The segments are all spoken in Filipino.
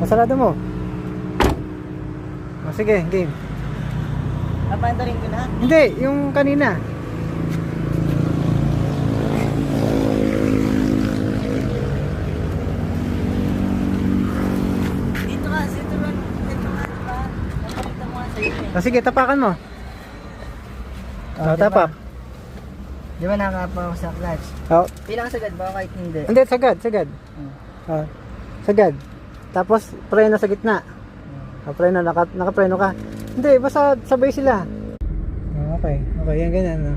Masarado mo. O, sige, game. Papandarin ko na. Hindi, yung kanina. Dito nga, dito nga, diba? Napakita mo nga sa'yo eh. O, sige, tapakan mo. O, diba? tapak. Di ba nakakapa ako sa clutch? O, Bilang sagad ba kahit hindi? hindi, sagad, sagad. O, sagad. Tapos, preno sa gitna. O, preno, nakapreno ka. Hindi, basta sabay sila. O, okay, okay, yan ganyan. O.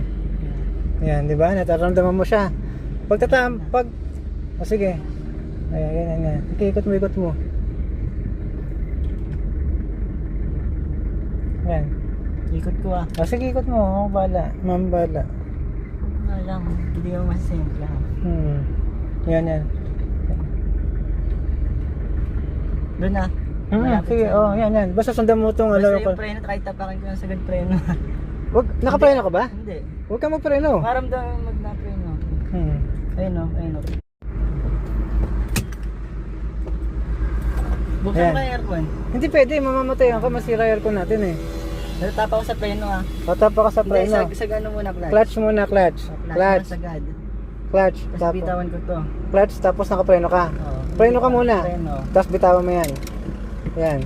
Yan, di ba? Nataramdaman mo siya. Pag, o, sige. Ayan, ganyan, ganyan. Ikot mo. Yan. Ikot ko ah. O, sige, ikot mo. Ako bala. Ma'am bala. Alam, hindi mo masisempla. Yan. Doon na. Sige, oh, yan. Basta sundan mo itong Basta ano. yung preno, kahit tapakin ko ng sagad preno. Wag, nakapreno ka ba? Hindi. Huwag ka magpreno. Maramdaman mo mag-na-preno. Ayun o. Buksan Ayan. mo yung aircon. Hindi pwede, mamamatay ka, masira aircon natin eh. Natapa ko sa preno ah. Tatapa ka sa Hindi, preno. sa ano muna clutch. Clutch muna, clutch. Clutch. Sagad. Clutch. Tapos bitawan ko to. Clutch, tapos nakapreno ka. Oo. Preno ka muna. Preno. Tapos bitawan mo yan. Yan.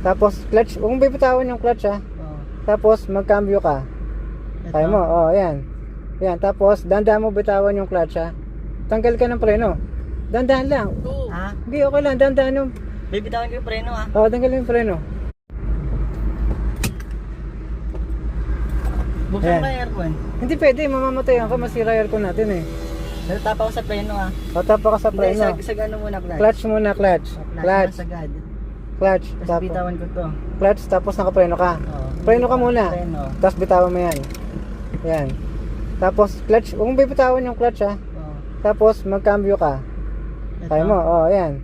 Tapos clutch, huwag mong bitawan yung clutch ha. Oo. Tapos magcambio ka. Kaya mo, oh, yan. Yan, tapos dandahan mo bitawan yung clutch ha. Tanggal ka ng preno. Dandahan lang. Ha? Hindi, okay lang, dandahan yung... Bibitawan ko yung preno ah. Oo, tanggal yung preno. Buksan Ayan. mo yung aircon. Hindi pwede, mamamatay ka, masira aircon natin eh. Natapa ko sa preno ah. Tatapa ka sa Hindi, preno. sa ano muna clutch. Clutch muna, clutch. Clutch. Sagad. Clutch. Tapos bitawan ko to. Clutch, tapos nakapreno ka. Oo. Preno ka muna. Preno. Tapos bitawan mo yan. Yan. Tapos clutch, huwag mong bitawan yung clutch ha. Oo. Tapos magcambio ka. Ito. Kaya mo, oh, yan.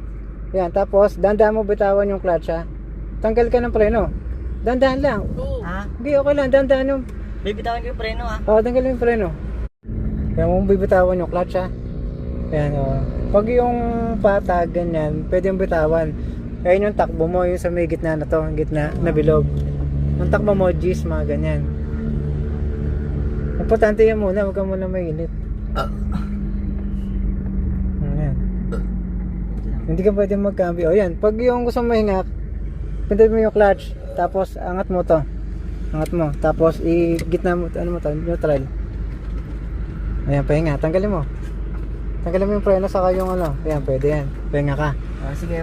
Yan, tapos dandahan mo bitawan yung clutch ha. Tanggal ka ng preno. Dandahan lang. Ha? Hindi, okay lang, dandahan yung... Bibitawan ko yung preno ah. Oo, tanggal yung preno. Kaya mo bibitawan yung clutch ha. Yan, oh. Pag yung patag, ganyan, pwede yung bitawan. Ayun yung takbo mo, yung sa may gitna na to, gitna, na bilog. Ang takbo mo, G's, mga ganyan. Importante yan muna, huwag ka muna mainit. Yan. Hindi ka pwede magcambio. O yan, pag yung gusto mo mahinga, pindutin mo yung clutch, tapos angat mo to. Angat mo, tapos i-gitna mo, ano mo to, neutral. Ayan, pahinga, tanggalin mo. Tanggalin mo yung preno saka yung ano, ayan, pwede yan. Pahinga ka. Sige.